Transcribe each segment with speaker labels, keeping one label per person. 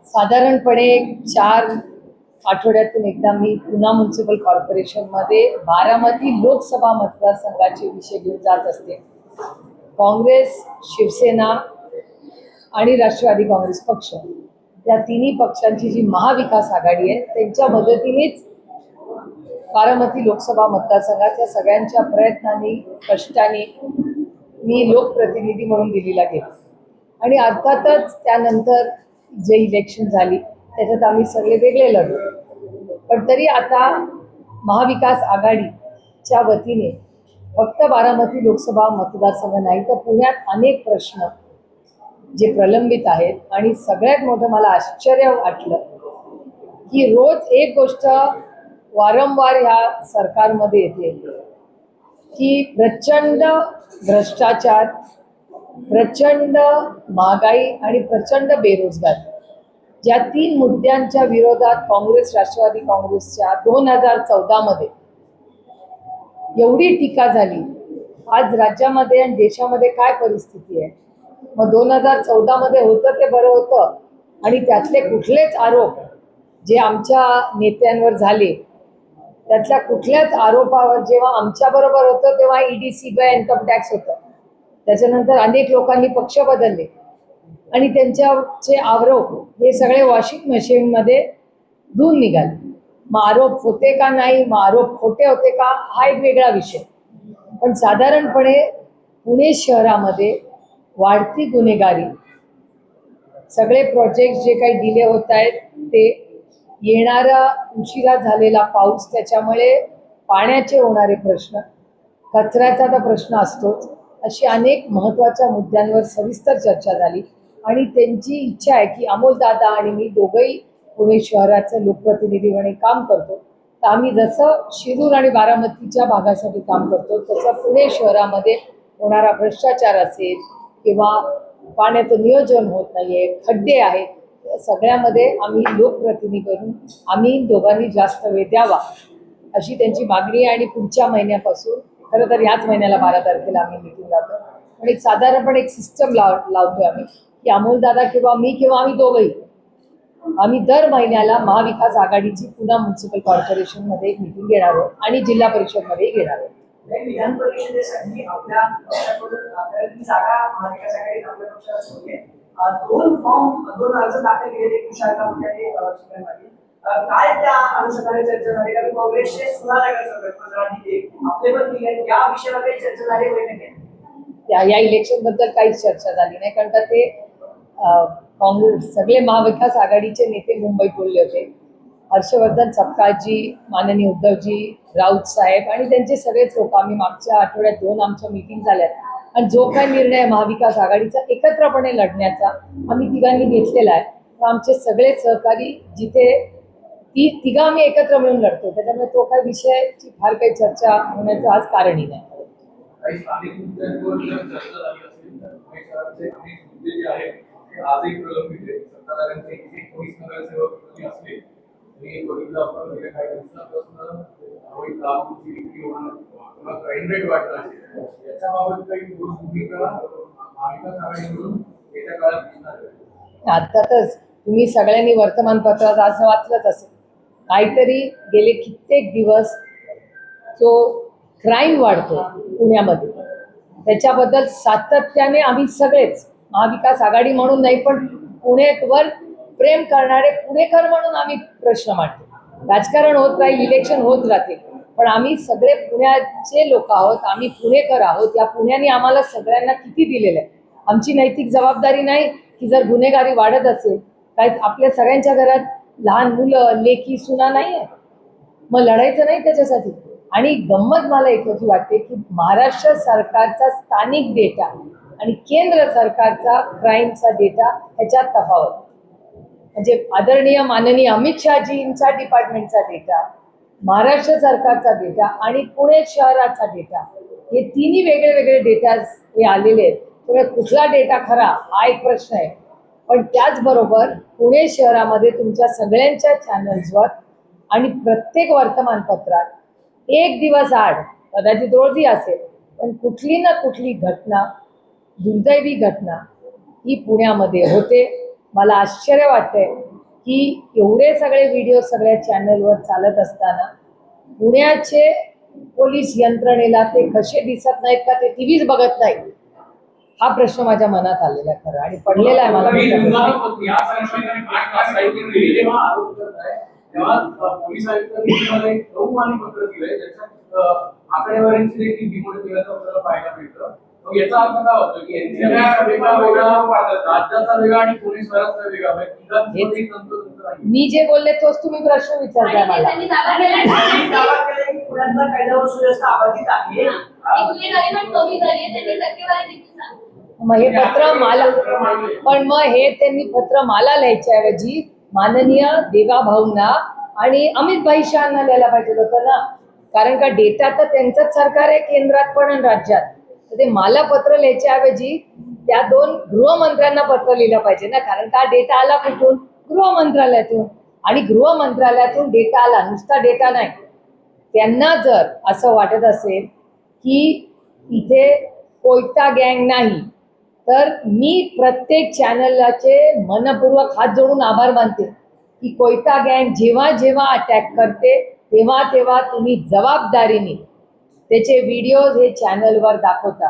Speaker 1: साधारणपणे 4 आठवड्यातून एकदा मी पुणे म्युनिसिपल कॉर्पोरेशनमध्ये बारामती लोकसभा मतदारसंघाचे विषय घेऊन जात असते. काँग्रेस, शिवसेना आणि राष्ट्रवादी काँग्रेस पक्ष या तिन्ही पक्षांची जी महाविकास आघाडी आहे त्यांच्या मदतीनेच बारामती लोकसभा मतदारसंघाच्या सगळ्यांच्या प्रयत्नांनी कष्टाने मी लोकप्रतिनिधी म्हणून दिल्लीला गेलो आणि अर्थातच त्यानंतर जे इलेक्शन झाली त्याच्यात आम्ही सगळे वेगळे लढलो. पण तरी आता महाविकास आघाडीच्या वतीने फक्त बारामती लोकसभा मतदारसंघ नाही तर पुण्यात अनेक प्रश्न जे प्रलंबित आहेत आणि सगळ्यात मोठं मला आश्चर्य वाटलं की रोज एक गोष्ट वारंवार ह्या सरकारमध्ये येते की प्रचंड भ्रष्टाचार, प्रचंड महागाई आणि प्रचंड बेरोजगार, ज्या 3 मुद्द्यांच्या विरोधात काँग्रेस राष्ट्रवादी काँग्रेसच्या 2014 मध्ये एवढी टीका झाली. आज राज्यामध्ये आणि देशामध्ये काय परिस्थिती आहे? मग 2014 मध्ये होतं ते बरं होतं आणि त्यातले कुठलेच आरोप जे आमच्या नेत्यांवर झाले त्यातल्या कुठल्याच आरोपावर जेव्हा आमच्याबरोबर होतं तेव्हा ईडी, सीबीआय, इन्कम टॅक्स होतं. त्याच्यानंतर अनेक लोकांनी पक्ष बदलले आणि त्यांच्याचे आरोप हे सगळे वॉशिंग मशीनमध्ये धुवून निघाले. मग आरोप होते का नाही, मग आरोप खोटे होते का, हा एक वेगळा विषय. पण साधारणपणे पुणे शहरामध्ये वाढती गुन्हेगारी, सगळे प्रोजेक्ट जे काही डिले होत आहेत ते, येणारा उशिरा झालेला पाऊस, त्याच्यामुळे पाण्याचे होणारे प्रश्न, कचऱ्याचा तर प्रश्न असतोच, अशी अनेक महत्त्वाच्या मुद्द्यांवर सविस्तर चर्चा झाली. आणि त्यांची इच्छा आहे की अमोलदादा आणि मी दोघंही पुणे शहराचं लोकप्रतिनिधी म्हणून काम करतो, तर आम्ही जसं शिरूर आणि बारामतीच्या भागासाठी काम करतो तसं पुणे शहरामध्ये होणारा भ्रष्टाचार असेल किंवा पाण्याचं नियोजन होत नाही आहे, खड्डे आहेत, सगळ्यामध्ये आम्ही लोकप्रतिनिधी बनून आम्ही दोघांनी जास्त वेळ द्यावा अशी त्यांची मागणी आहे. आणि पुढच्या महिन्यापासून, खरं तर ह्याच महिन्याला 12 तारखेला आम्ही मिटिंग लावतो आणि साधारणपणे एक सिस्टम लावतोय आम्ही की अमोलदादा किंवा मी किंवा आम्ही दोघंही आम्ही दर महिन्याला महाविकास आघाडीची पुणे म्युनिसिपल कॉर्पोरेशनमध्ये एक मिटिंग घेणार आहोत आणि जिल्हा परिषदमध्येही घेणार आहोत.
Speaker 2: विधान परिषदेसाठी आपल्या जागा महाविकास आघाडीत आपल्या पक्षाला सोडली आहे. 2 अर्ज दाखल केले काय त्या अनुषंगाने चर्चा झाली? कारण काँग्रेसचे सुधारक आपले पण दिले या विषयावर काही चर्चा झाली बैठकीत?
Speaker 1: या इलेक्शन बद्दल काहीच चर्चा झाली नाही, कारण का ते काँग्रेस सगळे महाविकास आघाडीचे नेते मुंबईत बोलले होते. हर्षवर्धन सपकाळजी, माननीय उद्धवजी, राऊत साहेब आणि त्यांचे सगळेच लोक, आम्ही मागच्या आठवड्यात 2 आमच्या मीटिंग झाल्यात आणि जो काही निर्णय महाविकास आघाडीचा एकत्रपणे लढण्याचा आम्ही तिघांनी घेतलेला आहे, तर आमचे सगळे सहकारी जिथे तिघं आम्ही एकत्र मिळून लढतो, त्याच्यामुळे तो काही विषयाची फार काही चर्चा होण्याचं आज कारणही नाही. अर्थातच तुम्ही सगळ्यांनी वर्तमानपत्रात आज वाचलंच असेल, काहीतरी गेले कित्येक दिवस जो क्राईम वाढतो पुण्यामध्ये, त्याच्याबद्दल सातत्याने आम्ही सगळेच महाविकास आघाडी म्हणून नाही पण पुणेवर प्रेम करणारे पुणेकर म्हणून आम्ही प्रश्न मांडतो. राजकारण होत राहील, इलेक्शन होत राहतील, पण आम्ही सगळे पुण्याचे लोक आहोत, आम्ही पुणेकर आहोत. या पुण्याने आम्हाला सगळ्यांना किती दिलेलं आहे. आमची नैतिक जबाबदारी नाही की जर गुन्हेगारी वाढत असेल, काय आपल्या सगळ्यांच्या घरात लहान मुलं, लेकी, सुना नाही आहे, मग लढायचं नाही त्याच्यासाठी. आणि गंमत मला एकच वाटते की महाराष्ट्र सरकारचा स्थानिक डेटा आणि केंद्र सरकारचा क्राईमचा डेटा ह्याच्यात तफावत. म्हणजे आदरणीय माननीय अमित शहाजींचा डिपार्टमेंटचा डेटा, महाराष्ट्र सरकारचा डेटा आणि पुणे शहराचा डेटा, हे तिन्ही वेगळे वेगळे डेटा हे आलेले आहेत. त्यामुळे कुठला डेटा खरा हा एक प्रश्न आहे. पण त्याचबरोबर पुणे शहरामध्ये तुमच्या सगळ्यांच्या चॅनल्सवर आणि प्रत्येक वर्तमानपत्रात एक दिवस आड, कदाचित रोजही असेल, पण कुठली ना कुठली घटना, दुर्दैवी घटना ही पुण्यामध्ये होते. मला आश्चर्य वाटतंय की एवढे सगळे व्हिडिओ सगळ्या चॅनलवर चालत असताना पुण्याचे पोलीस यंत्रणेला ते कसे दिसत नाहीत का, ते टीव्हीच बघत नाहीत, हा प्रश्न माझ्या मनात आलेला आहे खरं, आणि पडलेला आहे मला मोठा प्रश्न.
Speaker 3: या संशयितांनी 8 तास काही जेव्हा आरोप करत आहे तेव्हा पोलीस आयुक्तांनी तुम्हाला एक बहुमानीपत्र दिलंय ज्याच्यात आकडेवारीची देखील बिघोड केल्याचं आपल्याला पाहायला मिळतं. मग याचा अर्थ काय होतो की एनसीआरचा वेगळा राज्याचा वेगळा आणि पुणे शहराचा वेगळा म्हणजे
Speaker 1: मी जे बोलले तोच तुम्ही प्रश्न विचारताय मला.
Speaker 2: पुण्यातला कायदा व सुव्यवस्था अबाधित आहे.
Speaker 1: मग हे पत्र मला, पण मग हे त्यांनी पत्र मला लिहायच्याऐवजी माननीय देवा भाऊंना आणि अमित भाई शहांना लिहायला पाहिजे होतं ना, कारण का डेटा तर त्यांचंच सरकार आहे केंद्रात पण आणि राज्यात. तर ते मला पत्र लिहायच्याऐवजी त्या 2 गृहमंत्र्यांना पत्र लिहिलं पाहिजे ना, कारण का डेटा आला कुठून? गृह मंत्रालयातून. आणि गृह मंत्रालयातून डेटा आला, नुसता डेटा नाही. त्यांना जर असं वाटत असेल की इथे कोयता गँग नाही, तर मी प्रत्येक चॅनलचे मनपूर्वक हात जोडून आभार मानते की कोयता गँग जेव्हा जेव्हा अटॅक करते तेव्हा तेव्हा तुम्ही जबाबदारीने त्याचे व्हिडिओज हे चॅनलवर दाखवता.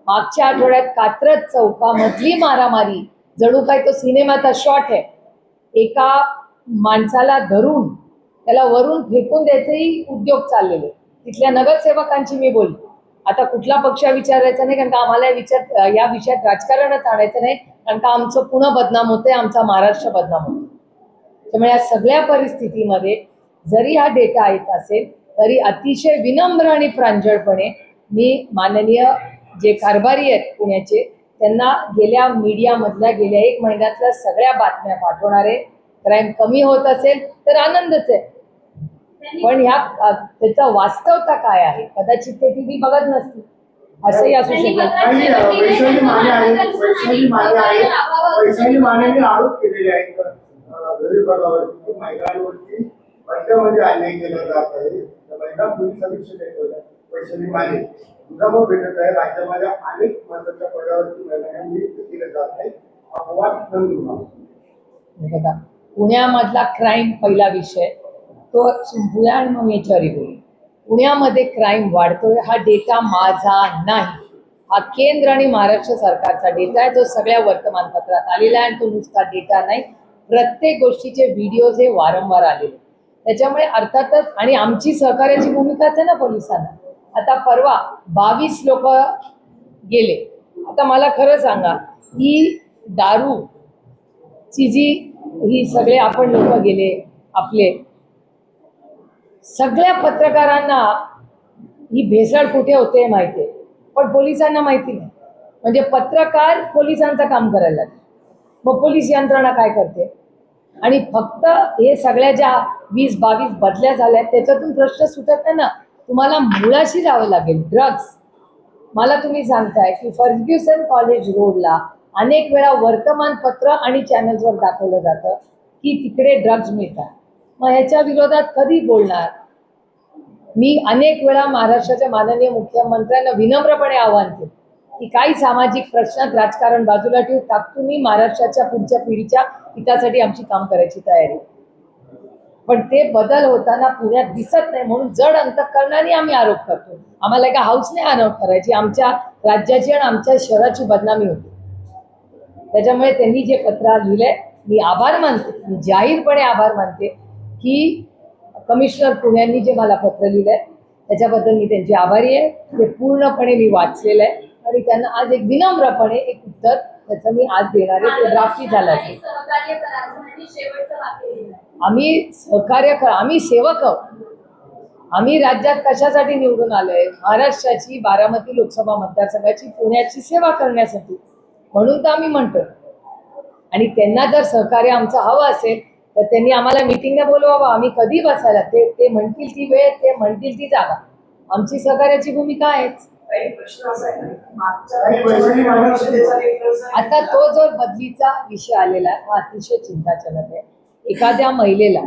Speaker 1: मागच्या आठवड्यात कात्रज चौकामधली मारामारी जणू काय तो सिनेमाचा शॉट आहे. एका माणसाला धरून त्याला वरून फेकून द्यायचेही उद्योग चाललेले. तिथल्या नगरसेवकांची मी बोलली. आता कुठला पक्ष विचारायचा नाही, कारण का आम्हाला या विषयात राजकारणच आणायचं नाही, कारण का आमचं पुणे बदनाम होतंय, आमचा महाराष्ट्र बदनाम होतो. त्यामुळे या सगळ्या परिस्थितीमध्ये जरी हा डेटा येत असेल तरी अतिशय विनम्र आणि प्रांजळपणे मी माननीय जे कारभारी आहेत पुण्याचे त्यांना गेल्या मीडियामधल्या गेल्या 1 महिन्यातल्या सगळ्या बातम्या पाठवणारे. क्राईम कमी होत असेल तर आनंदच आहे, पण त्याचा वास्तवता काय आहे कदाचित ते टीव्ही बघत नसतील, असंही असू शकेल.
Speaker 4: वैशाली मानेने आरोप केलेले आहेत महिलांवरती महिलांमध्ये अन्याय केला जात आहे. महिला पोलीस अधीक्षक आहेत वैशाली माने, तुझा भाऊ भेटत आहे. राज्यामध्ये अनेक महत्वाच्या पदावरती महिलांना नियुक्त केले जात आहे. अपवाद
Speaker 1: बघा, पुण्यामधला क्राईम पहिला विषय तो संपूया आणि मग याच्यावरही बोलू. पुण्यामध्ये क्राईम वाढतोय हा डेटा माझा नाही, हा केंद्र आणि महाराष्ट्र सरकारचा डेटा आहे, जो सगळ्या वर्तमानपत्रात आलेला आहे. आणि तो नुसता डेटा नाही, प्रत्येक गोष्टीचे व्हिडिओज हे वारंवार आलेले. त्याच्यामुळे अर्थातच, आणि आमची सहकार्याची भूमिकाच आहे ना पोलिसांना. आता परवा 22 लोक गेले. आता मला खरं सांगा, ही दारूची जी ही सगळे आपण लोक गेले, आपले सगळ्या पत्रकारांना ही भेसळ कुठे होते माहिती आहे, पण पोलिसांना माहिती नाही. म्हणजे पत्रकार पोलिसांचं काम करायला लागले. मग पोलीस यंत्रणा काय करते? आणि फक्त हे सगळ्या ज्या 20-22 बदल्या झाल्या त्याच्यातून प्रश्न सुटत नाही ना, तुम्हाला मुळाशी जावं लागेल. ड्रग्ज, मला तुम्ही सांगताय की फर्ग्युसन कॉलेज रोडला अनेक वेळा वर्तमानपत्र आणि चॅनल्सवर दाखवलं जातं की तिकडे ड्रग्ज मिळतात. मग ह्याच्या विरोधात कधी बोलणार? मी अनेक वेळा महाराष्ट्राच्या माननीय मुख्यमंत्र्यांना विनम्रपणे आवाहन केलं की काही सामाजिक प्रश्नात राजकारण बाजूला ठेवून ताकदून महाराष्ट्राच्या पुढच्या पिढीच्या हितासाठी आमची काम करायची तयारी. पण ते बदल होताना पुण्यात दिसत नाही, म्हणून जड अंतःकरणाने आम्ही आरोप करतो. आम्हाला एका हाऊसने आरोप करायची, आमच्या राज्याची आणि आमच्या शहराची बदनामी होती. त्याच्यामुळे त्यांनी जे पत्र लिहिलंय, मी आभार मानते, मी जाहीरपणे आभार मानते की कमिशनर पुण्यांनी जे मला पत्र लिहिलंय त्याच्याबद्दल मी त्यांची आभारी आहे. ते पूर्णपणे मी वाचलेलं आहे आणि त्यांना आज एक विनम्रपणे एक उत्तर त्याचं मी आज देणार आहे. ते ड्राफ्टही झालं असेल. आम्ही सहकार्य आम्ही सेवक आहोत. आम्ही राज्यात कशासाठी निवडून आलोय? महाराष्ट्राची 12मती लोकसभा मतदारसंघाची पुण्याची सेवा करण्यासाठी, म्हणून तर आम्ही म्हणतो. आणि त्यांना जर सहकार्य आमचं हवं असेल तर त्यांनी आम्हाला मिटिंगला बोलवावं. आम्ही कधी बसायला, ते म्हणतील ती वेळ, ते म्हणतील ती जागा. आमची सहकार्याची भूमिका आहेच. आता तो जो बदलीचा विषय आलेला आहे हा अतिशय चिंताजनक आहे. एखाद्या महिलेला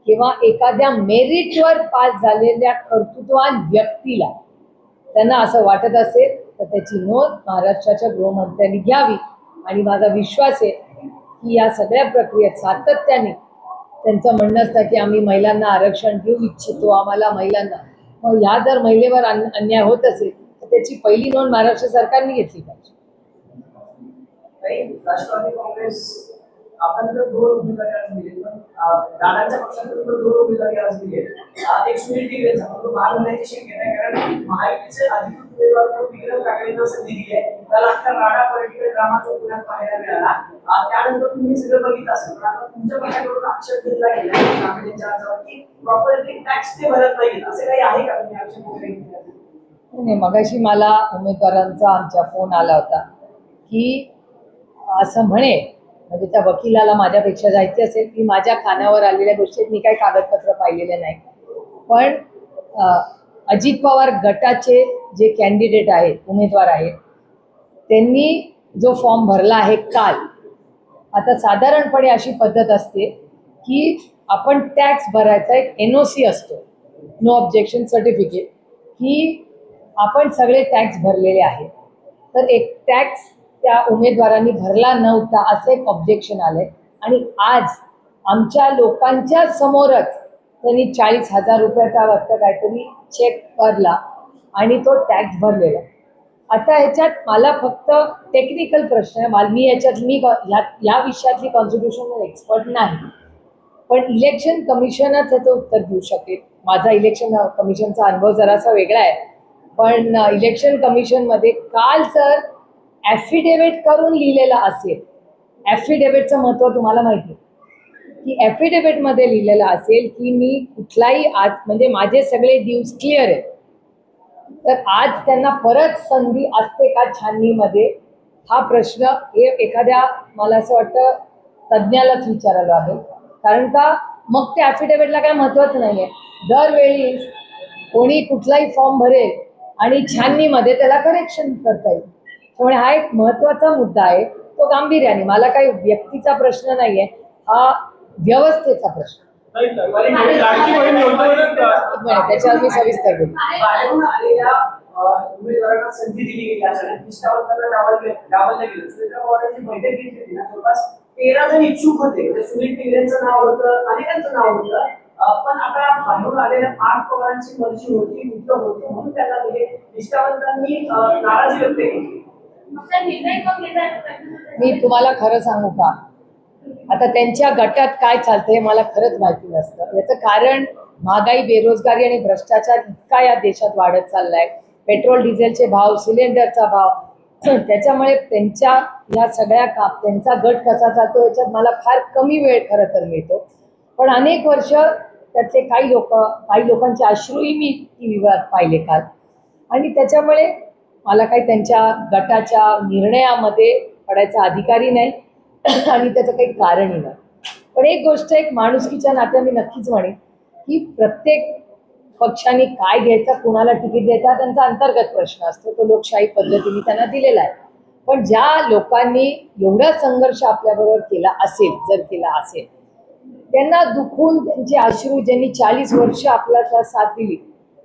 Speaker 1: किंवा एखाद्या मेरिटवर पास झालेल्या कर्तृत्ववान व्यक्तीला त्यांना असं वाटत असेल तर त्याची नोंद महाराष्ट्राच्या गृहमंत्र्यांनी घ्यावी. आणि माझा विश्वास आहे की या सगळ्या प्रक्रियेत सातत्याने त्यांचं म्हणणं असतं की आम्ही महिलांना आरक्षण देऊ इच्छितो, आम्हाला महिलांना. मग ह्या जर महिलेवर अन्याय होत असेल तर त्याची पहिली नोंद महाराष्ट्र सरकारने घेतली पाहिजे.
Speaker 2: राष्ट्रवादी काँग्रेस आपण तर 2 उमेदवारी आज दिले, पण दादांच्या पक्षातून तर 2 उमेदवारी आज दिले. एक सुनील टिगरेंचा तो बाहेर होण्याची शक्यता आहे, कारण महायुतीचे अधिकृत उमेदवार म्हणून विक्रम ठाकरेंना संधी दिली आहे. त्याला अख्खा राडा पॉलिटिकल ड्रामा जो पुण्यात पाहायला मिळाला. त्यानंतर तुम्ही सगळं बघितलं असेल, पण आता तुमच्या पक्षाकडून आक्षेप घेतला गेला ठाकरेंच्या अर्जावर की प्रॉपर्टी टॅक्स ते भरत नाहीत, असे काही आहे का? तुम्ही आक्षेप वगैरे घेतला?
Speaker 1: नाही, मगाशी मला उमेदवारांचा आमच्या फोन आला होता की असं म्हणे, म्हणजे त्या वकिलाला माझ्यापेक्षा जायची असेल की माझ्या कानावर आलेल्या गोष्टीत मी काही कागदपत्र पाहिलेले नाही. पण अजित पवार गटाचे जे कॅन्डिडेट आहेत, उमेदवार आहेत, त्यांनी जो फॉर्म भरला आहे काल, आता साधारणपणे अशी पद्धत असते की आपण टॅक्स भरायचा एक NOC असतो, नो ऑब्जेक्शन सर्टिफिकेट, की आपण सगळे टॅक्स भरलेले आहेत. तर एक टॅक्स त्या उमेदवारांनी भरला नव्हता असं एक ऑब्जेक्शन आलंय. आणि आज आमच्या लोकांच्या समोरच त्यांनी 40,000 रुपयाचा वाटतं काहीतरी चेक भरला आणि तो टॅक्स भरलेला. आता ह्याच्यात मला फक्त टेक्निकल प्रश्न आहे. मी या विषयातली कॉन्स्टिट्यूशनल एक्सपर्ट नाही, पण इलेक्शन कमिशनच ह्याचं उत्तर देऊ शकेल. माझा इलेक्शन कमिशनचा अनुभव जरासा वेगळा आहे, पण इलेक्शन कमिशनमध्ये काल जर ॲफिडेविट करून लिहिलेलं असेल, ॲफिडेविटचं महत्त्व तुम्हाला माहिती आहे की ॲफिडेविटमध्ये लिहिलेलं असेल की मी कुठलाही आज म्हणजे माझे सगळे ड्यूज क्लिअर आहेत, तर आज त्यांना परत संधी असते का छाननीमध्ये, हा प्रश्न हे एखाद्या मला असं वाटतं तज्ज्ञालाच विचारायला लागेल. कारण का मग त्या ॲफिडेविटला काय महत्त्वच नाही आहे. दरवेळी कोणी कुठलाही फॉर्म भरेल आणि छाननीमध्ये त्याला करेक्शन करता येईल. त्यामुळे हा एक महत्त्वाचा मुद्दा आहे, तो गांभीर्याने. मला काही व्यक्तीचा प्रश्न नाही आहे, हा व्यवस्थेचा प्रश्न. त्याच्यावर मी सविस्तर बोलतो.
Speaker 2: बाहेरून आलेल्या उमेदवारांना संधी दिली गेली, अचानक निष्ठावंतांना डावललं गेलं. सुनील पवारांची बैठक घेतली होती ना, जवळपास 13 जण इच्छुक होते. म्हणजे सुनील टिगरेंचं नाव होतं, अनेकांचं नाव होतं. पण आता बाहेरून आलेल्या 8 पवारांची मर्जी होती, मित्र होते, म्हणून त्यांना दिले. निष्ठावंतांनी नाराजी व्यक्त केली.
Speaker 1: मी तुम्हाला खरं सांगू का, आता त्यांच्या गटात काय चालतंय मला खरंच माहिती नसतं. याचं कारण महागाई, बेरोजगारी आणि भ्रष्टाचार इतका या देशात वाढत चाललाय. पेट्रोल डिझेलचे भाव, सिलेंडरचा भाव, त्याच्यामुळे त्यांच्या या सगळ्या त्यांचा गट कसा चालतो याच्यात मला फार कमी वेळ खरं तर मिळतो. पण अनेक वर्ष त्यातले काही लोकांचे अश्रूही मी टीव्हीवर पाहिले काल. आणि त्याच्यामुळे मला काही त्यांच्या गटाच्या निर्णयामध्ये पडायचा अधिकारही नाही आणि त्याचं काही कारणही नाही. पण एक गोष्ट, एक माणुसकीच्या नात्या मी नक्कीच म्हणेन की प्रत्येक पक्षाने काय घ्यायचं, कुणाला तिकीट द्यायचा, त्यांचा अंतर्गत प्रश्न असतो, तो लोकशाही पद्धतीने त्यांना दिलेला आहे. पण ज्या लोकांनी एवढा संघर्ष आपल्याबरोबर केला असेल, जर केला असेल, त्यांना दुखून त्यांचे अश्रू, ज्यांनी 40 वर्ष आपल्याला साथ दिली,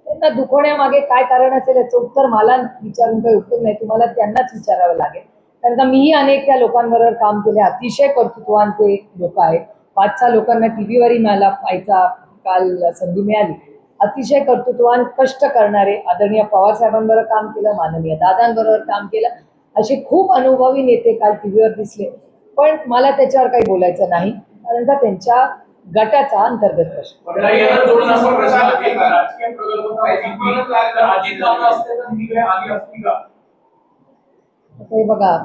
Speaker 1: त्यांना दुखवण्यामागे काय कारण असेल याचं उत्तर मला विचारून काही उपयोग नाही. तुम्हाला त्यांनाच विचारावं लागेल. कारण का मीही अनेक त्या लोकांबरोबर काम केले. अतिशय कर्तृत्ववान ते लोक आहेत. 5-6 लोकांना टीव्हीवरही मला पाहायचा काल संधी मिळाली. अतिशय कर्तृत्ववान, कष्ट करणारे. आदरणीय पवार साहेबांबरोबर काम केलं, माननीय दादांबरोबर काम केलं, असे खूप अनुभवी नेते काल टीव्हीवर दिसले. पण मला त्याच्यावर काही बोलायचं नाही, कारण का त्यांच्या गटाचा अंतर्गत प्रश्न. हे बघा,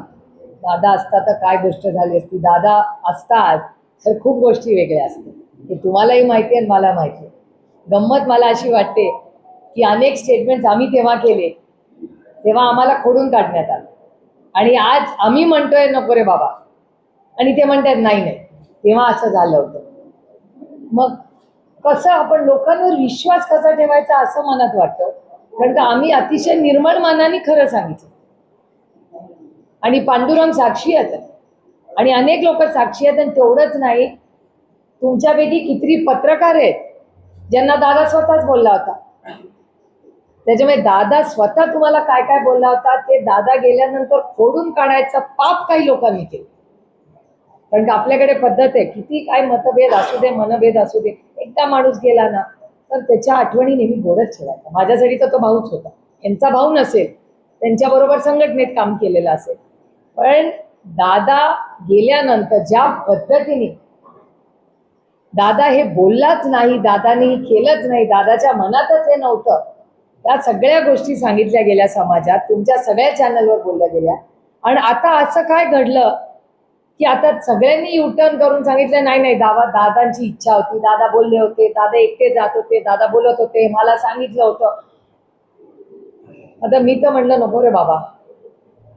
Speaker 1: दादा असता तर काय गोष्ट झाली असती. दादा असतात तर खूप गोष्टी वेगळ्या असतात. हे तुम्हालाही माहिती आहे आणि मला माहिती आहे. गंमत मला अशी वाटते की अनेक स्टेटमेंट्स आम्ही तेव्हा केले, तेव्हा आम्हाला खोडून काढण्यात आलं. आणि आज आम्ही म्हणतोय नको रे बाबा, आणि ते म्हणतात नाही नाही तेव्हा असं झालं होतं. मग कसं आपण लोकांवर विश्वास कसा ठेवायचा असं मनात वाटतं. कारण का आम्ही अतिशय निर्मळ मनाने खरं सांगितलं आणि पांडुरंग साक्षी आहेत आणि अनेक लोक साक्षी आहेत. आणि तेवढंच नाही तुमच्यापैकी किती पत्रकार आहेत ज्यांना दादा स्वतःच बोलला होता. त्याच्यामुळे दादा स्वतः तुम्हाला काय काय बोलला होता ते दादा गेल्यानंतर खोडून काढायचं पाप काही लोकांनी केलं. कारण का आपल्याकडे पद्धत आहे, किती काय मतभेद असू दे, मनभेद असू दे, एकदा माणूस गेला ना तर त्याच्या आठवणी नेहमी गोडच ठेवायचा. माझ्यासाठी तर तो भाऊच होता. यांचा भाऊ नसेल, त्यांच्याबरोबर संघटनेत काम केलेलं असेल, पण दादा गेल्यानंतर ज्या पद्धतीने दादा हे बोललाच नाही, दादानी केलंच नाही, दादाच्या मनातच हे नव्हतं, त्या सगळ्या गोष्टी सांगितल्या गेल्या समाजात, तुमच्या सगळ्या चॅनलवर बोलल्या गेल्या. आणि आता असं काय घडलं की आता सगळ्यांनी युटर्न करून सांगितलं नाही नाही, दादांची इच्छा होती, दादा बोलले होते, दादा एकटे जात होते, दादा बोलत होते, मला सांगितलं होतं. आता मी तर म्हणलं नको रे बाबा,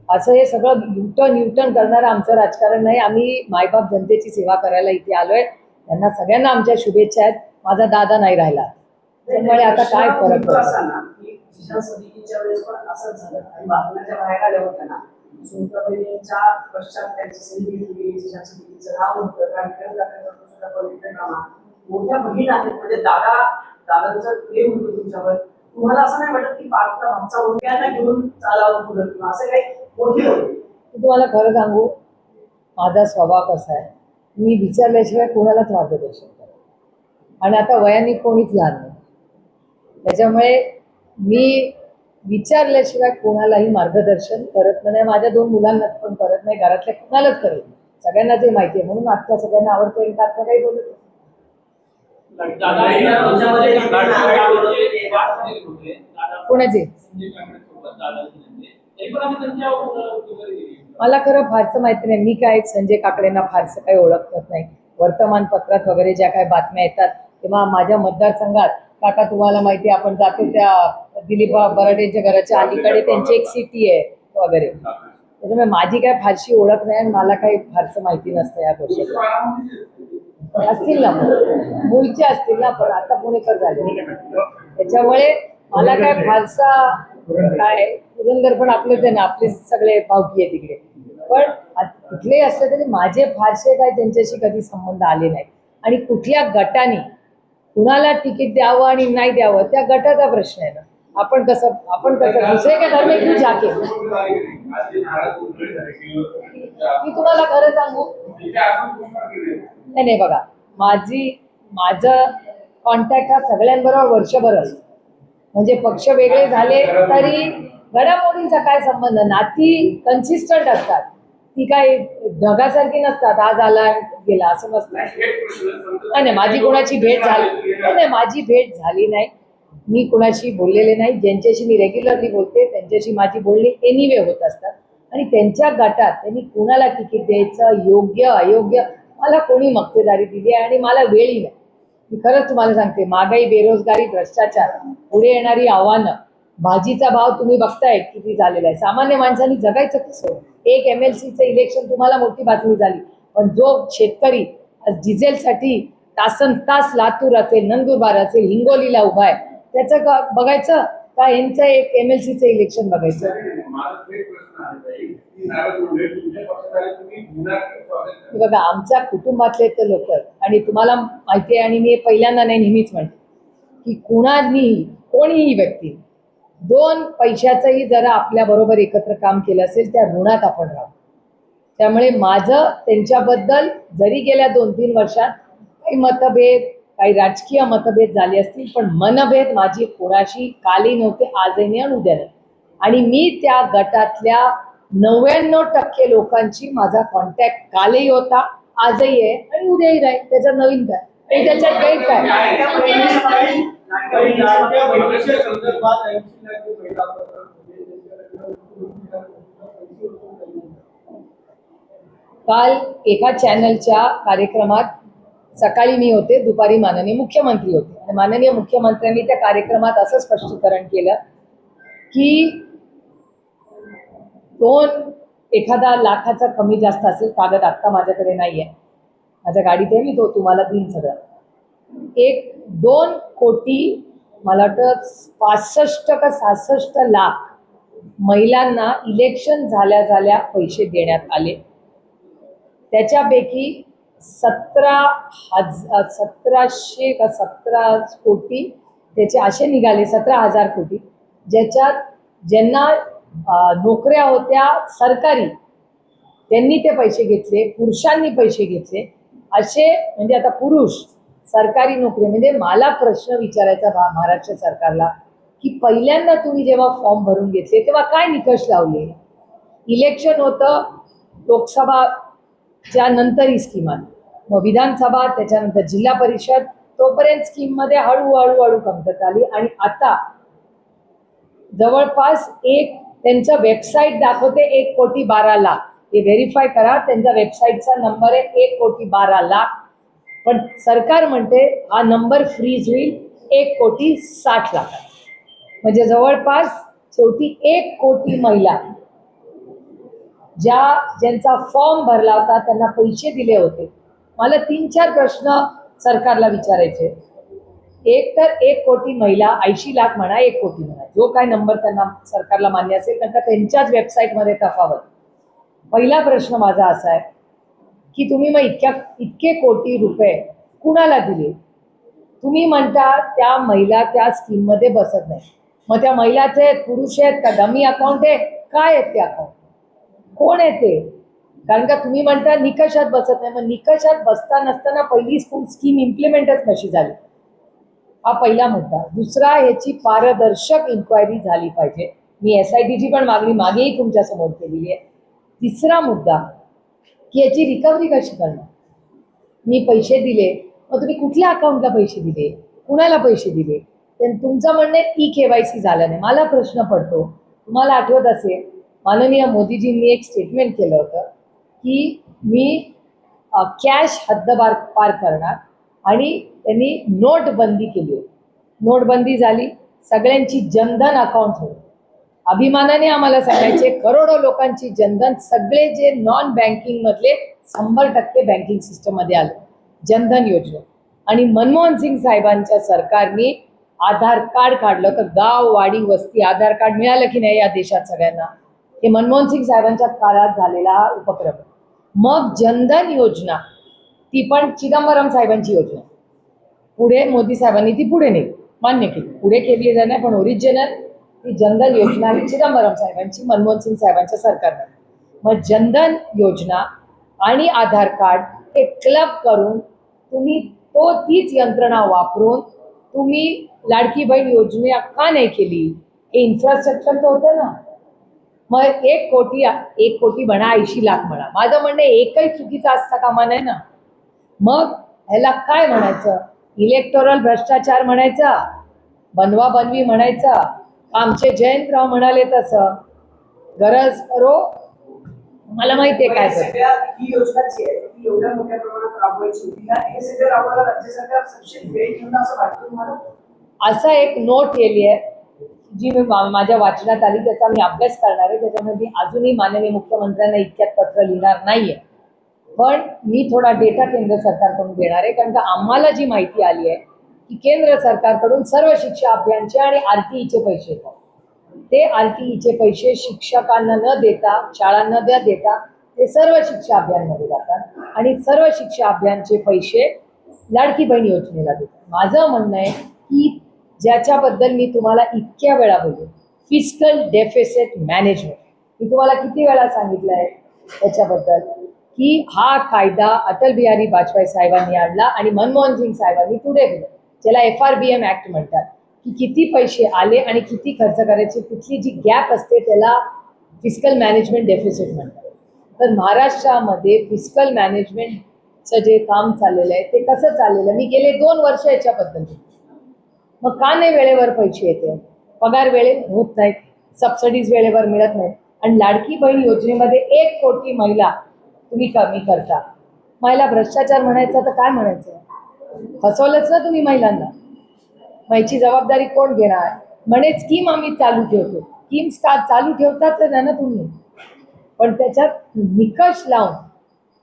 Speaker 1: असं हे सगळं युटर्न करणारं आमचं राजकारण नाही. आम्ही मायबाप जनतेची सेवा करायला इथे आलोय. त्यांना सगळ्यांना आमच्या शुभेच्छा आहेत. माझा दादा नाही राहिला, त्यामुळे आता काय फरक पडतो.
Speaker 2: असा ना की जिल्हा समितीच्या वेळेस पण असंच झालं आणि बातम्याच्या बाहेर आल्या होत्या ना, सुनीताबाईंच्या पश्चात त्यांची समिती जिल्हा समितीचं नाव होतं मोठ्या बहीण आहेत, म्हणजे दादांचं प्रेम होतं तुमच्यावर. तुम्हाला असं नाही वाटत की पार्टला भागचा मुलग्यांना घेऊन चालावं पुढे किंवा असं काही मोठी होती?
Speaker 1: तुम्हाला खरं सांगू, माझा स्वभाव कसा आहे, मी विचारल्याशिवाय कोणालाच मार्गदर्शन करत. आणि आता वयाने कोणीच लहान नाही, त्याच्यामुळे मी विचारल्याशिवाय कोणालाही मार्गदर्शन करत नाही. माझ्या 2 मुलांना पण करत नाही, घरातल्या कोणालाच करत नाही. सगळ्यांना जे माहिती आहे म्हणून आता सगळ्यांना आवडतं आणि आता काही बोलत नाही. कोणाचे मला खरं फारसं माहिती नाही. मी काय संजय काकडेंना फारसं काही ओळखत नाही. वर्तमानपत्रात वगैरे ज्या काही बातम्या येतात तेव्हा माझ्या मतदारसंघात, काका तुम्हाला माहिती आहे आपण जातो त्या दिलीप बराडेंच्या घराच्या अलीकडे त्यांची एक सिटी आहे वगैरे, त्याच्यामुळे माझी काय फारशी ओळख नाही आणि मला काही फारसं माहिती नसतं या गोष्टी. असतील ना, मूळचे असतील ना, पण आता पुणेकर झाले, त्याच्यामुळे मला काय फारसा काय पुरंदर पण आपलेच आहे ना, आपले सगळे भावकी आहे तिकडे. पण कुठलेही असले तरी माझे फारसे काय त्यांच्याशी कधी संबंध आले नाहीत. आणि कुठल्या गटाने कुणाला तिकीट द्यावं आणि नाही द्यावं त्या गटाचा प्रश्न आहे ना. आपण कसं दुसरे काय धर्म घेऊ जाके. मी तुम्हाला खरं सांगू, नाही बघा, माझं कॉन्टॅक्ट हा सगळ्यांबरोबर वर्षभर असतो. म्हणजे पक्ष वेगळे झाले तरी घडामोडींचा काय संबंध, नाती कन्सिस्टंट असतात, ती काय ढगासारखी नसतात, आज आला गेला असं नसतं. नाही, माझी कोणाची भेट झाली नाही, माझी भेट झाली नाही. मी कोणाशी बोललेले नाही. ज्यांच्याशी मी रेग्युलरली बोलते त्यांच्याशी माझी बोलणी एनिवे होत असतात. आणि त्यांच्या गटात त्यांनी कोणाला तिकीट द्यायचं, योग्य अयोग्य, मला कोणी मक्तेदारी दिली आहे आणि मला वेळही नाही. मी खरंच तुम्हाला सांगते, महागाई, बेरोजगारी, भ्रष्टाचार, पुढे येणारी आव्हानं, भाजीचा भाव तुम्ही बघताय किती झालेला आहे. सामान्य माणसांनी जगायचं कसं? एक MLCचं इलेक्शन तुम्हाला मोठी बातमी झाली, पण जो शेतकरी आज डिझेलसाठी तासन तास लातूर असेल, नंदुरबार असेल, हिंगोलीला उभा आहे, त्याचं बघायचं का यांचं एक MLCचं इलेक्शन बघायचं? बघा, आमच्या कुटुंबातले तर लोक, आणि तुम्हाला माहिती आहे आणि मी पहिल्यांदा नाही नेहमीच म्हणते की कोणीही व्यक्ती 2 पैशाचंही जरा आपल्या बरोबर एकत्र काम केलं असेल त्या ऋणात आपण राहू. त्यामुळे माझं त्यांच्याबद्दल जरी गेल्या 2-3 वर्षात काही मतभेद, काही राजकीय मतभेद झाले असतील, पण मनभेद माझी कोणाशी कालही नव्हते, आजही नाही आणि उद्या नाही. आणि मी त्या गटातल्या 99% लोकांची माझा कॉन्टॅक्ट कालही होता, आजही आहे आणि उद्याही राहील. त्याच्यात नवीन काय आणि त्याच्यात काही काय. काल एका चॅनलच्या कार्यक्रमात सकाळी मी होते, दुपारी माननीय मुख्यमंत्री होते आणि माननीय मुख्यमंत्र्यांनी त्या कार्यक्रमात असं स्पष्टीकरण केलं की 1 लाखाचा कमी जास्त असेल, कागद आत्ता माझ्याकडे नाही आहे, माझ्या गाडीत आहे, मी तो तुम्हाला देईन सगळं. 1-2 कोटी, मला वाटतं 65 का 66 लाख महिलांना इलेक्शन झाल्या पैसे देण्यात आले. त्याच्यापैकी 1700 का 17 कोटी त्याचे असे निघाले, 17,000 कोटी, ज्याच्यात ज्यांना नोकऱ्या होत्या सरकारी त्यांनी ते पैसे घेतले, पुरुषांनी पैसे घेतले, असे म्हणजे आता पुरुष सरकारी नोकरी. म्हणजे मला प्रश्न विचारायचा महाराष्ट्र सरकारला की पहिल्यांदा तुम्ही जेव्हा फॉर्म भरून घेतले तेव्हा काय निकष लावले? इलेक्शन होतं, लोकसभाच्या नंतर ही स्कीम आली, मग विधानसभा, त्याच्यानंतर जिल्हा परिषद, तोपर्यंत स्कीममध्ये हळूहळू कमतरता आली. आणि आता जवळपास त्यांचं वेबसाईट दाखवते 1,12,00,000. हे व्हेरीफाय करा, त्यांचा वेबसाईटचा नंबर आहे 1,12,00,000. पण सरकार म्हणते हा नंबर फ्रीज होईल 1,60,00,000. म्हणजे जवळपास शेवटी 1 कोटी महिला ज्यांचा फॉर्म भरला होता त्यांना पैसे दिले होते. मला 3-4 प्रश्न सरकारला विचारायचे. एक तर 1 कोटी महिला, 80 लाख म्हणा, 1 कोटी म्हणा, जो काय नंबर त्यांना सरकारला मान्य असेल, कारण का त्यांच्याच वेबसाईटमध्ये तफावत. पहिला प्रश्न माझा असा आहे की तुम्ही मग इतके कोटी रुपये कुणाला दिले? तुम्ही म्हणता त्या महिला त्या स्कीममध्ये बसत नाही. मग त्या महिलाचे आहेत, पुरुष आहेत का, डमी अकाउंट आहे, काय आहेत ते अकाउंट, कोण आहे ते? कारण का तुम्ही म्हणता निकषात बसत नाही. मग निकषात बसता नसताना पहिली स्कीम इम्प्लिमेंटच कशी झाली? हा पहिला मुद्दा. दुसरा, ह्याची पारदर्शक इन्क्वायरी झाली पाहिजे. मी SITची पण मागणी मागेही तुमच्या समोर केलेली आहे. तिसरा मुद्दा की याची रिकव्हरी कशी करणार? मी पैसे दिले, मग तुम्ही कुठल्या अकाउंटला पैसे दिले, कुणाला पैसे दिले? तुमचं म्हणणं EKYC झालं नाही. मला प्रश्न पडतो, तुम्हाला आठवत असेल माननीय मोदीजींनी एक स्टेटमेंट केलं होतं की मी कॅश हद्दपार पार करणार, आणि त्यांनी नोटबंदी केली होती. नोटबंदी झाली, सगळ्यांची जनधन अकाउंट होती. अभिमानाने आम्हाला सांगायचे करोडो लोकांची जनधन, सगळे जे नॉन बँकिंग मधले 100% बँकिंग सिस्टममध्ये आले जनधन योजना. आणि मनमोहन सिंग साहेबांच्या सरकारने आधार कार्ड काढलं, तर गाव, वाडी, वस्ती आधार कार्ड मिळालं की नाही या देशात सगळ्यांना? हे मनमोहन सिंग साहेबांच्या काळात झालेला उपक्रम. मग जनधन योजना ती पण चिदंबरम साहेबांची योजना, पुढे मोदी साहेबांनी ती पुढे नेली, मान्य केली, पुढे केली नाही, पण ओरिजिनल ती जनधन योजना ही चिदंबरम साहेबांची, मनमोहन सिंग साहेबांच्या सरकारने. मग जनधन योजना आणि आधार कार्ड हे क्लब करून तुम्ही तीच यंत्रणा वापरून तुम्ही लाडकी बहीण योजना का नाही केली? हे इन्फ्रास्ट्रक्चर तर होतं ना. मग 1 कोटी म्हणा, 80 लाख म्हणा, माझं म्हणणं एकही चुकीचा असता कामा नाही ना. मग ह्याला काय म्हणायचं? इलेक्टोरल भ्रष्टाचार म्हणायचा, बनवा बनवी म्हणायचा, आमचे जयंतराव म्हणाले तसं गरज करो. मला माहितीये काय तर.
Speaker 2: सगळ्या ही योजना जी आहे ती एवढ्या मोठ्या प्रमाणात राबवायची होती ना, हे सगळं राबवायला राज्य सरकार सक्षम वेळ घेऊन असं वाटतं तुम्हाला?
Speaker 1: असा एक नोट केली आहे जी मी माझ्या वाचनात आली, त्याचा मी अभ्यास करणार आहे. त्याच्यामध्ये अजूनही माननीय मुख्यमंत्र्यांना इतक्यात पत्र लिहिणार नाहीये, पण मी थोडा डेटा केंद्र सरकारकडून घेणार आहे. कारण का आम्हाला जी माहिती आली आहे की केंद्र सरकारकडून सर्व शिक्षा अभियानचे आणि RTEचे पैसे येतात. ते RTEचे पैसे शिक्षकांना न देता, शाळांना न देता ते सर्व शिक्षा अभियानमध्ये जातात, आणि सर्व शिक्षा अभियानचे पैसे लाडकी बहीण योजनेला देतात. माझं म्हणणं आहे की ज्याच्याबद्दल मी तुम्हाला इतक्या वेळा बोललो, फिस्कल डेफिसिट मॅनेजमेंट, मी तुम्हाला किती वेळा सांगितलं आहे त्याच्याबद्दल की हा कायदा अटल बिहारी वाजपेयी साहेबांनी आणला आणि मनमोहन सिंग साहेबांनी पुढे दिलं, ज्याला FRBM ऍक्ट म्हणतात, की किती पैसे आले आणि किती खर्च करायचे, कुठली जी गॅप असते त्याला फिस्कल मॅनेजमेंट डेफिसिट म्हणतात. तर महाराष्ट्रामध्ये फिस्कल मॅनेजमेंटचं जे काम चाललेलं आहे ते कसं चाललेलं, मी गेले 2 वर्ष याच्याबद्दल. मग का नाही वेळेवर पैसे येते? पगार वेळेवर होत नाहीत, सबसिडीज वेळेवर मिळत नाहीत, आणि लाडकी बहीण योजनेमध्ये 1 कोटी महिला तुम्ही कमी करता. महिला भ्रष्टाचार म्हणायचं तर काय म्हणायचं? फसवलंच ना तुम्ही महिलांना. मग याची जबाबदारी कोण घेणार? म्हणे स्कीम आम्ही चालू ठेवतो. स्कीम्स का चालू ठेवताच ना तुम्ही, पण त्याच्यात निकष लावून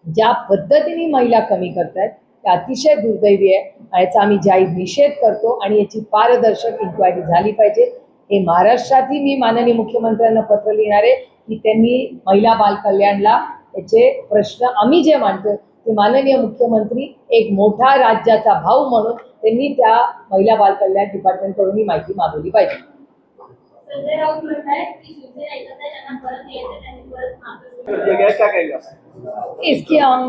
Speaker 1: ज्या पद्धतीने महिला कमी करतायत ते अतिशय दुर्दैवी आहे. याचा आम्ही जाहीर निषेध करतो, आणि याची पारदर्शक इन्क्वायरी झाली पाहिजे. हे महाराष्ट्रातही मी माननीय मुख्यमंत्र्यांना पत्र लिहिणार आहे की त्यांनी महिला बाल कल्याणला याचे प्रश्न आम्ही जे मांडतो की माननीय मुख्यमंत्री एक मोठा राज्याचा भाऊ म्हणून त्यांनी त्या महिला बाल कल्याण डिपार्टमेंटकडून ही माहिती मागवली पाहिजे.
Speaker 5: संजय राऊत म्हणतायत की शिवसेना एकत्र आहे, त्यांना परत यायचं, त्यांनी परत मागं
Speaker 3: ये गया क्या कहेगा?
Speaker 1: इसकी हम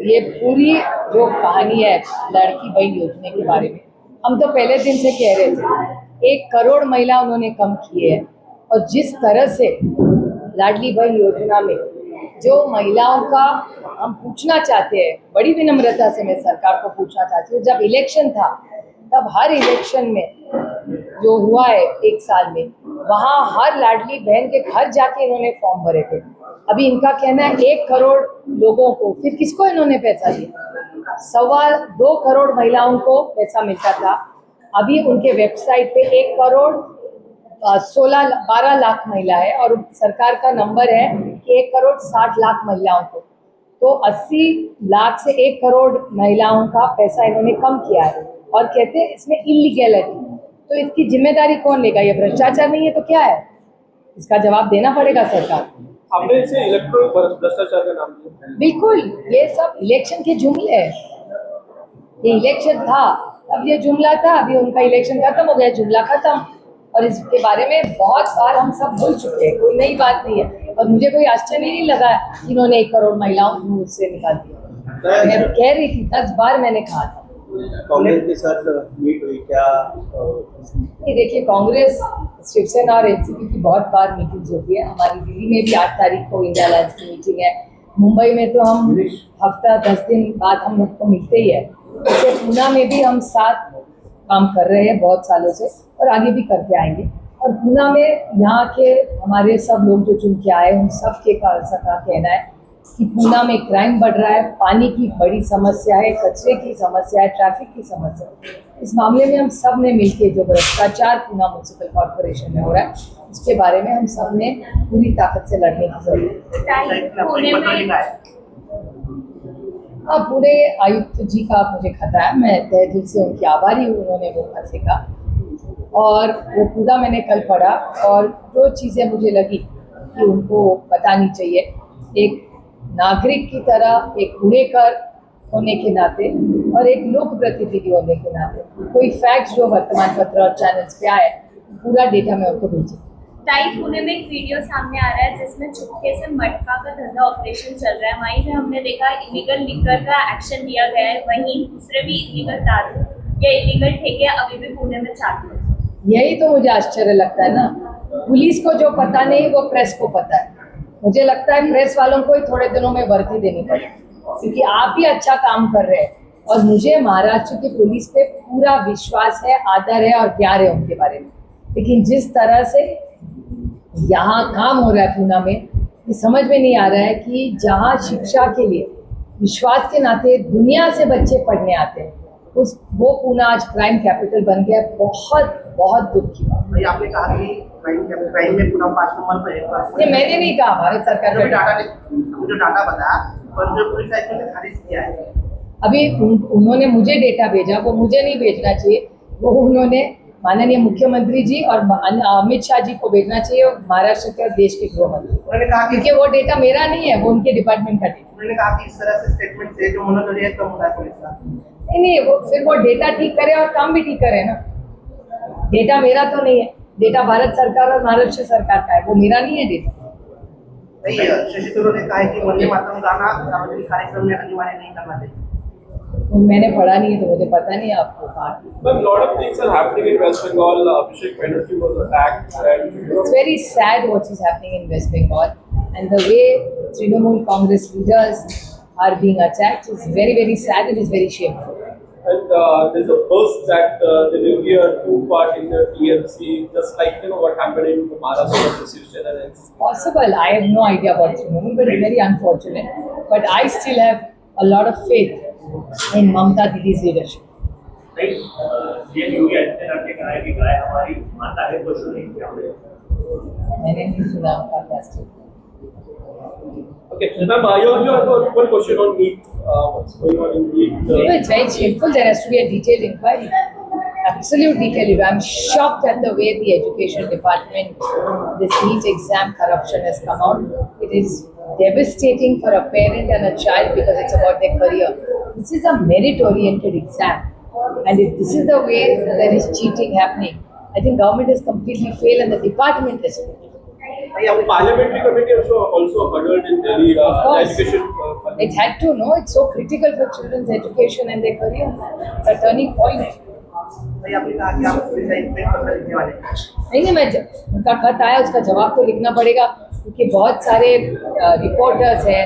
Speaker 1: ये पूरी जो कहानी है लड़की बहन योजना के बारे में, हम तो पहले दिन से कह रहे थे 1 करोड़ महिला उन्होंने कम किए हैं. और जिस तरह से लाडली बहन योजना में जो महिलाओं का हम पूछना चाहते हैं, बड़ी विनम्रता से मैं सरकार को पूछना चाहती हूँ, जब इलेक्शन था तब हर इलेक्शन में जो हुआ है 1 साल में, वहाँ हर लाडली बहन के घर जाके इन्होंने फॉर्म भरे थे. अभी इनका कहना है 1 करोड़ लोगों को, फिर किसको इन्होंने पैसा दिया? 2.25 करोड़ महिलाओं को पैसा मिलता था. अभी उनके वेबसाइट पे 1 करोड़ 12 लाख महिला है और सरकार का नंबर है कि 1 करोड़ 60 लाख महिलाओं को. तो 80 लाख से 1 करोड़ महिलाओं का पैसा इन्होंने कम किया है और कहते हैं इसमें इलीगैलिटी. तो इसकी जिम्मेदारी कौन लेगा? ये भ्रष्टाचार नहीं है तो क्या है? इसका जवाब देना पड़ेगा सरकार को.
Speaker 3: आपने इसे इलेक्ट्रॉनिक भ्रष्टाचार का नाम दिया.
Speaker 1: बिल्कुल, ये सब इलेक्शन के जुमले हैं. ये इलेक्शन था अब ये जुमला था, अभी उनका इलेक्शन खत्म हो गया, जुमला खत्म. और इसके बारे में बहुत बार हम सब भूल चुके हैं, कोई नई बात नहीं है. और मुझे कोई आश्चर्य नहीं लगा कि इन्होंने 1 करोड़ महिलाओं को मुझसे निकाल दिया. मैं कह रही थी 10 बार मैंने कहा था.
Speaker 6: कांग्रेस के साथ मीट हुई क्या?
Speaker 1: ये देखिए, कांग्रेस, शिवसेना और एनसीपी की बहुत बार मीटिंग्स होती है. हमारी दिल्ली में भी 8 तारीख को इंडिया अलायंस की मीटिंग है. मुंबई में तो हम हफ्ता 10 दिन बाद हम लोग को मिलते ही है. जैसे पूना में भी हम साथ काम कर रहे हैं बहुत सालों से और आगे भी करते आएंगे. और पूना में यहाँ के हमारे सब लोग जो चुन के आए उन सब के का कहना है कि पूना में क्राइम बढ़ रहा है, पानी की बड़ी समस्या है, कचरे की समस्या है, ट्रैफिक की समस्या है. इस मामले में हम सब ने मिलकर जो भ्रष्टाचार पूना म्यूनसिपल कॉर्पोरेशन में हो रहा है उसके बारे में हम सब ने पूरी ताकत से लड़ने की जरूरत है.
Speaker 5: पुणे में
Speaker 1: हाँ, पुणे आयुक्त जी का मुझे खत आया, मैं तहे दिल से उनकी आभारी हूँ. उन्होंने वो खत लिखा और वो पूरा मैंने कल पढ़ा और जो चीज़ें मुझे लगी कि उनको बतानी चाहिए, एक नागरिक की तरह, एक पुणेकर होने के नाते और एक लोक प्रतिनिधि होने के नाते, कोई फैक्ट्स जो वर्तमान पत्र और चैनल्स पे आए पूरा डेटा मैं उनको भेजी.
Speaker 5: ताई, पुणे में एक वीडियो सामने आ रहा है जिसमें चुपके से मटका का धंधा ऑपरेशन चल रहा है. वहीं पे हमने देखा इलीगल लिकर का एक्शन लिया गया है, वहीं दूसरे भी इलीगल दारू या इलीगल ठेके अभी भी पुणे में चालू है.
Speaker 1: यही तो मुझे आश्चर्य लगता है ना. पुलिस को जो पता नहीं वो प्रेस को पता है. मुझे लगता है प्रेस वालों को ही थोड़े दिनों में वर्दी देनी पड़ेगी क्योंकि आप भी अच्छा काम कर रहे हैं. और मुझे महाराष्ट्र की पुलिस पे पूरा विश्वास है, आदर है और प्यार है उनके बारे में. लेकिन जिस तरह से यहाँ काम हो रहा है पूना में, ये समझ में नहीं आ रहा है कि जहाँ शिक्षा के लिए विश्वास के नाते दुनिया से बच्चे पढ़ने आते हैं वो पूना आज क्राइम कैपिटल बन गया. बहुत बहुत दुख की बात.
Speaker 6: भाई आपने कहा कि क्राइम में पुणे 5 नंबर पर है.
Speaker 1: ये मैंने नहीं कहा, भारत सरकार
Speaker 6: जो
Speaker 1: ने
Speaker 6: डाटा जो डाटा बताया पर जो पुलिस एक्शन ने खारिज किया है.
Speaker 1: अभी उन्होंने मुझे डेटा भेजा, वो मुझे नहीं भेजना चाहिए. वो उन्होंने माननीय मुख्यमंत्री जी और अमित शाह जी को भेजना चाहिए और महाराष्ट्र के और देश के गृह मंत्री.
Speaker 6: उन्होंने कहा कि
Speaker 1: क्योंकि वो डेटा मेरा नहीं है, वो उनके डिपार्टमेंट का डेटा.
Speaker 6: उन्होंने कहा कि इस तरह से स्टेटमेंट से जो मनोदर्य कम होता है पुलिस का.
Speaker 1: नहीं, वो फिर वो डेटा ठीक करे और काम भी ठीक करे ना. डेटा मेरा तो नहीं है, डेटा भारत सरकार और महाराष्ट्र सरकार का है, वो मेरा नहीं है डेटा.
Speaker 6: नहीं, शशि थरूर ने कहा है कि वंदे मातरम गाना सार्वजनिक कार्यक्रम में अनिवार्य नहीं करना चाहिए.
Speaker 1: मैंने पढ़ा नहीं है तो मुझे पता नहीं आपको कहा.
Speaker 3: But lot of things are happening in West Bengal. Abhishek Banerjee was attacked.
Speaker 1: It's very sad what is happening in West Bengal and the way Trinamool Congress leaders are being attacked is very, very sad and is very shameful.
Speaker 3: And there's a burst that there will be a two-part in the TMC, just like what happened in Maharashtra with Shiv Sena.
Speaker 1: Possible. I have no idea about Trinamool, but it's very unfortunate. But I still have a lot of faith in Mamta Didi's leadership.
Speaker 7: CM Yogi Adityanath ने कहा है कि गाय हमारी माता है, पशु नहीं.
Speaker 1: मैंने नहीं सुना उनका क्या statement.
Speaker 3: Okay, ma'am, you have one question on meat. What's going on in meat?
Speaker 1: It's very shameful. There has to be a detailed inquiry. absolutely tell you, I'm shocked at the way the education department, this NEET exam corruption has come out. It is devastating for a parent and a child because it's about their career. This is a merit-oriented exam. And if this is the way there is cheating happening, I think government has completely failed and the department has failed.
Speaker 8: Parliamentary committee also huddled in Delhi.
Speaker 1: Of course.
Speaker 8: Education.
Speaker 1: It had to know, it's so critical for children's education and their career. It's a turning point.
Speaker 6: भाई आपने कहा कि आप police आयुक्त में पत्र लिखने वाले हैं।
Speaker 1: नहीं मैं उनका खत आया उसका जवाब तो लिखना पड़ेगा क्योंकि बहुत सारे रिपोर्टर्स हैं,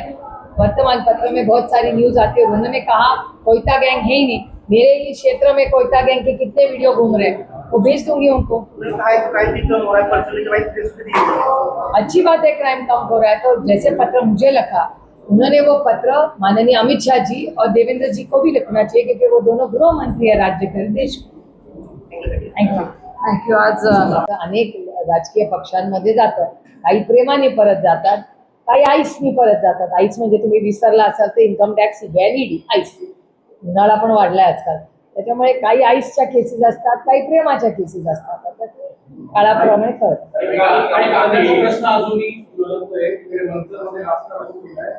Speaker 1: वर्तमान पत्र में बहुत सारी न्यूज आती है। उन्होंने कहा कोयता गैंग है ही नहीं, मेरे ही क्षेत्र में कोयता गैंग के कितने वीडियो घूम रहे हैं, वो भेज दूंगी उनको।
Speaker 6: उन्होंने कहा है क्राइम भी कम हो रहा है, परसेंटेज वाइज केस भी दी।
Speaker 1: अच्छी बात है, क्राइम कम हो रहा है। तो जैसे पत्र मुझे लिखा, उन्होंने वो पत्र माननीय अमित शाह जी और देवेंद्र जी को भी लिखना चाहिए क्योंकि वो दोनों गृह मंत्री है राज्य के देश में। थँक्यू। आज अनेक राजकीय पक्षांमध्ये जातात, काही प्रेमाने परत जातात, काही आईसनी परत जातात। आईस म्हणजे तुम्ही विसरला असाल तर इन्कम टॅक्स व्हॅलिडी आईस, उन्हाळा पण वाढलाय आजकाल, त्याच्यामुळे काही आईसच्या केसेस असतात, काही प्रेमाच्या केसेस असतात। आता ते काळाप्रमाणे कळत।
Speaker 3: आणि कांद्याचा प्रश्न अजूनही ज्वलंत आहे. तिकडे मंचरमध्ये रास्ता रोको आहे.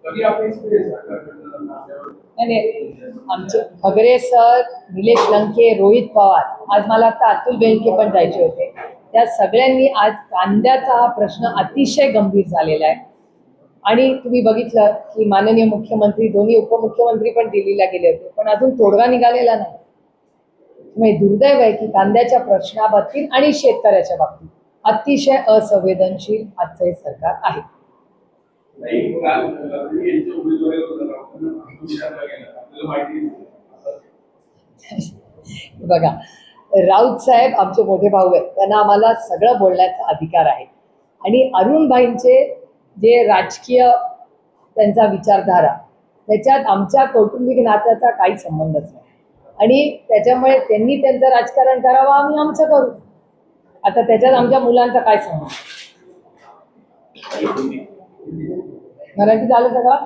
Speaker 3: कधी आपण
Speaker 1: नाही आमचे खगरे सर, निलेश लंके, रोहित पवार, आज मला वाटतं अतुल बेनके पण जायचे होते, त्या सगळ्यांनी आज कांद्याचा हा प्रश्न अतिशय गंभीर झालेला आहे। आणि तुम्ही बघितलं की माननीय मुख्यमंत्री, दोन्ही उपमुख्यमंत्री पण दिल्लीला गेले होते, पण अजून तोडगा निघालेला नाही। त्यामुळे दुर्दैव आहे की कांद्याच्या प्रश्नाबाबतीत आणि शेतकऱ्याच्या बाबतीत अतिशय असंवेदनशील आजचं हे सरकार आहे।
Speaker 3: नाही काल यांच्या उमेदवारीवर विचारला गेला, आपल्याला माहिती
Speaker 1: बघा, राऊत साहेब आमचे मोठे भाऊ आहेत, त्यांना आम्हाला सगळं बोलण्याचा अधिकार आहे। आणि अरुणभाईंचे जे राजकीय त्यांचा विचारधारा, त्याच्यात आमच्या कौटुंबिक नात्याचा काही संबंधच नाही। आणि त्याच्यामुळे त्यांनी त्यांचं राजकारण करावं, आम्ही आमचं करू। आता त्याच्यात आमच्या मुलांचा काय संबंध? मराठी झालं सगळं?